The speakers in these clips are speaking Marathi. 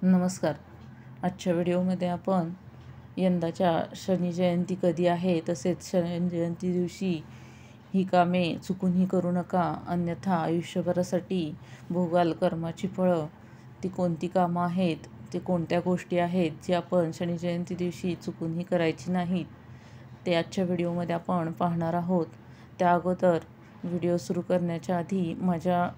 नमस्कार. आजच्या व्हिडिओमध्ये आपण यंदाच्या शनी जयंती कधी आहे, तसेच शनी जयंती दिवशी ही कामे चुकूनही करू नका, अन्यथा आयुष्यभरासाठी भोगाल कर्माची फळं. ती कोणती कामं आहेत, ते कोणत्या गोष्टी आहेत जी आपण शनी जयंती दिवशी चुकूनही करायची नाहीत, ते आजच्या व्हिडिओमध्ये आपण पाहणार आहोत. त्या अगोदर व्हिडिओ सुरू करण्याच्या आधी माझ्या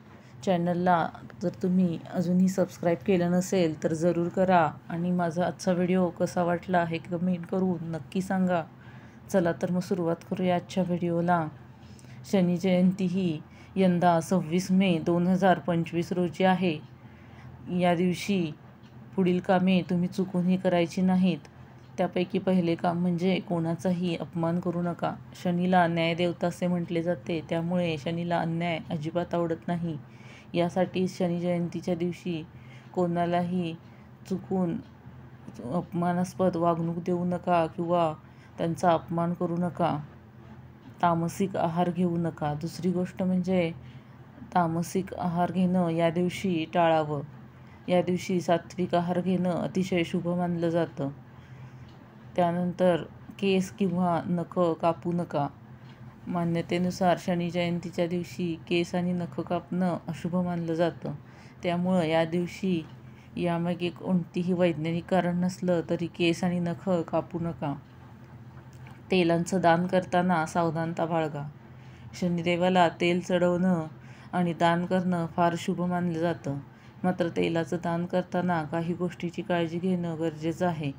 चॅनलला जर तुम्ही अजूनही सबस्क्राईब केलं नसेल तर जरूर करा आणि माझा आजचा व्हिडिओ कसा वाटला हे कमेंट करून नक्की सांगा. चला तर मग सुरुवात करूया आजच्या व्हिडिओला. शनी जयंती ही यंदा 26 मे 2025 रोजी आहे. या दिवशी पुढील कामे तुम्ही चुकूनही करायची नाहीत. त्यापैकी पहिले काम म्हणजे कोणाचाही अपमान करू नका. शनीला न्यायदेवता असे म्हटले जाते, त्यामुळे शनीला अन्याय अजिबात आवडत नाही. यासाठी शनी जयंतीच्या दिवशी कोणालाही चुकून अपमानास्पद वागणूक देऊ नका किंवा त्यांचा अपमान करू नका. तामसिक आहार घेऊ नका. दुसरी गोष्ट म्हणजे तामसिक आहार घेणं या दिवशी टाळावं. या दिवशी सात्विक आहार घेणं अतिशय शुभ मानलं जातं. त्यानंतर केस किंवा नखं कापू नका. मान्यतेनुसार शनी जयंतीच्या दिवशी केस आणि नखं कापणं अशुभ मानलं जातं. त्यामुळं या दिवशी यामागे कोणतीही वैज्ञानिक कारण नसलं तरी केस आणि नखं कापू नका. तेलांचं दान करताना सावधानता बाळगा. शनिदेवाला तेल चढवणं आणि दान करणं फार शुभ मानलं जातं. मात्र तेलाचं दान करताना काही गोष्टीची काळजी घेणं गरजेचं आहे.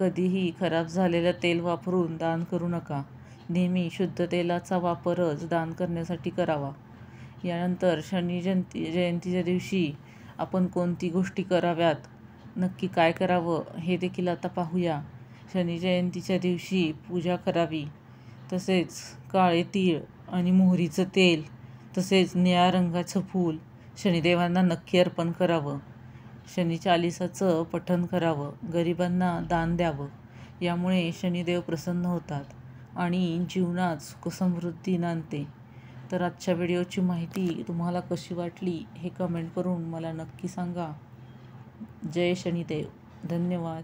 कधीही खराब झालेलं तेल वापरून दान करू नका. नेहमी शुद्ध तेलाचा वापरच दान करण्यासाठी करावा. यानंतर शनी जयंतीच्या दिवशी आपण कोणती गोष्टी कराव्यात, नक्की काय करावं हे देखील आता पाहूया. शनी जयंतीच्या दिवशी पूजा करावी. तसेच काळे तीळ आणि मोहरीचं तेल तसेच निळ्या रंगाचं फूल शनिदेवांना नक्की अर्पण करावं. शनी चालीसाचं पठण करावं. गरिबांना दान द्यावं. यामुळे शनिदेव प्रसन्न होतात आणि जीवनात सुखसमृद्धी नांदते. तर आजच्या व्हिडिओची माहिती तुम्हाला कशी वाटली हे कमेंट करून मला नक्की सांगा. जय शनिदेव. धन्यवाद.